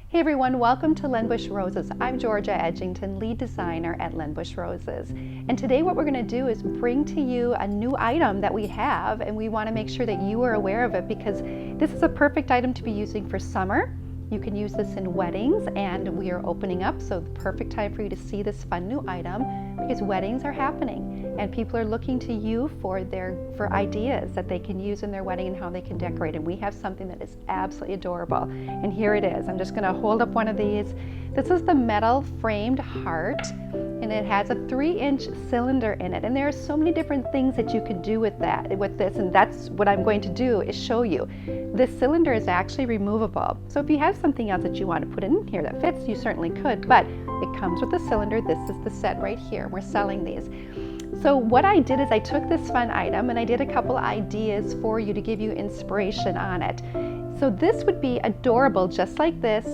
Hey everyone, welcome to Len Busch Roses. I'm Georgia Edgington, lead designer at Len Busch Roses. And today what we're going to do is bring to you a new item that we have, and we want to make sure that you are aware of it because this is a perfect item to be using for summer. You can use this in weddings, and we are opening up, so the perfect time for you to see this fun new item because weddings are happening and people are looking to you for ideas that they can use in their wedding and how they can decorate. And we have something that is absolutely adorable. And here it is. I'm just going to hold up one of these. This is the metal framed heart, and it has a 3-inch cylinder in it. And there are so many different things that you could do with this, and that's what I'm going to do is show you. This cylinder is actually removable. So if you have something else that you want to put in here that fits, you certainly could, but it comes with the cylinder. This is the set right here. We're selling these. So what I did is I took this fun item and I did a couple ideas for you to give you inspiration on it. So this would be adorable just like this.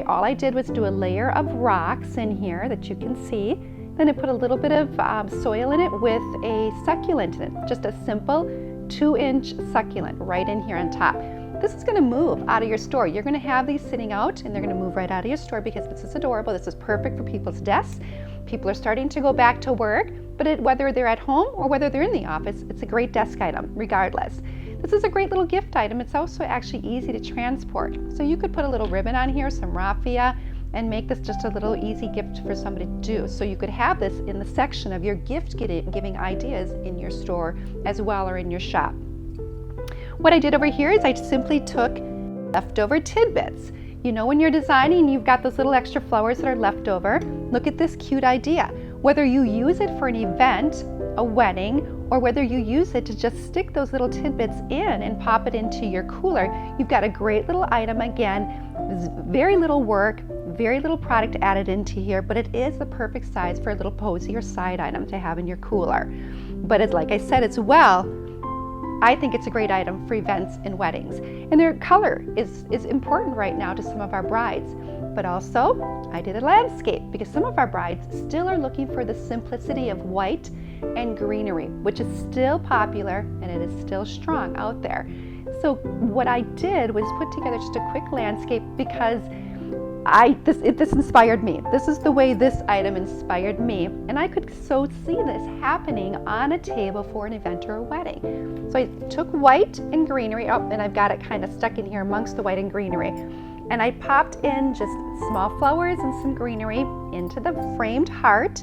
All I did was do a layer of rocks in here that you can see. Then I put a little bit of soil in it with a succulent in it. Just a simple 2-inch succulent right in here on top. This is going to move out of your store. You're going to have these sitting out and they're going to move right out of your store because this is adorable. This is perfect for people's desks. People are starting to go back to work, but whether they're at home or whether they're in the office, it's a great desk item regardless. This is a great little gift item. It's also actually easy to transport. So you could put a little ribbon on here, some raffia, and make this just a little easy gift for somebody to do. So you could have this in the section of your gift giving ideas in your store as well or in your shop. What I did over here is I simply took leftover tidbits. You know, when you're designing, you've got those little extra flowers that are left over. Look at this cute idea. Whether you use it for an event, a wedding, or whether you use it to just stick those little tidbits in and pop it into your cooler, you've got a great little item. Again, very little work, very little product added into here, but it is the perfect size for a little posy or side item to have in your cooler. But it's, like I said, I think it's a great item for events and weddings. And their color is important right now to some of our brides. But also, I did a landscape because some of our brides still are looking for the simplicity of white and greenery, which is still popular and it is still strong out there. So what I did was put together just a quick landscape because this inspired me. This is the way this item inspired me, and I could so see this happening on a table for an event or a wedding. So I took white and greenery, and I've got it kind of stuck in here amongst the white and greenery, and I popped in just small flowers and some greenery into the framed heart.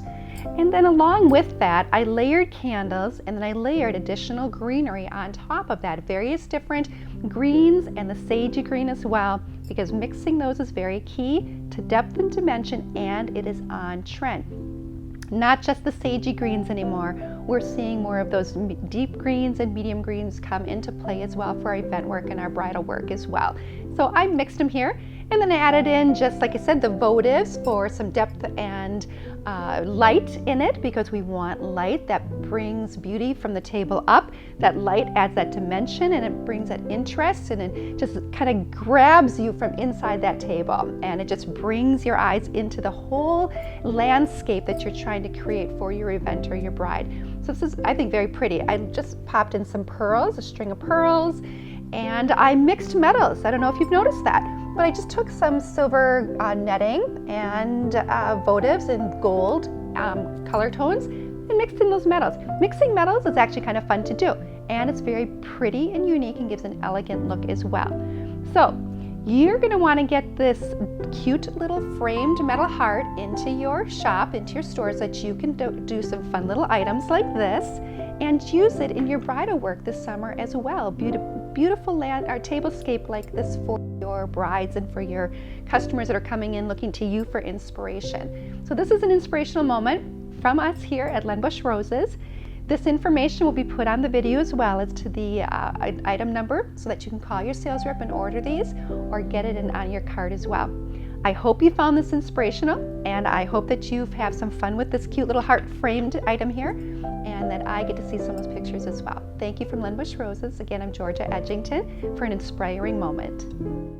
And then along with that, I layered candles, and then I layered additional greenery on top of that, various different greens and the sagey green as well, because mixing those is very key to depth and dimension, and it is on trend. Not just the sagey greens anymore. We're seeing more of those deep greens and medium greens come into play as well for our event work and our bridal work as well. So I mixed them here, and then I added in, just like I said, the votives for some depth and light in it, because we want light that brings beauty from the table up. That light adds that dimension and it brings that interest, and it just kind of grabs you from inside that table, and it just brings your eyes into the whole landscape that you're trying to create for your event or your bride. So this is, I think, very pretty. I just popped in some pearls, a string of pearls, and I mixed metals. I don't know if you've noticed that, but I just took some silver netting and votives and gold color tones and mixed in those metals. Mixing metals is actually kind of fun to do, and it's very pretty and unique and gives an elegant look as well. So you're going to want to get this cute little framed metal heart into your shop, into your store, so that you can do some fun little items like this and use it in your bridal work this summer as well. Beautiful tablescape like this for your brides and for your customers that are coming in looking to you for inspiration. So this is an inspirational moment from us here at Len Busch Roses. This information will be put on the video as well as to the item number, so that you can call your sales rep and order these or get it on your card as well. I hope you found this inspirational, and I hope that you have some fun with this cute little heart framed item here, and that I get to see some of those pictures as well. Thank you from Len Busch Roses. Again, I'm Georgia Edgington for an inspiring moment.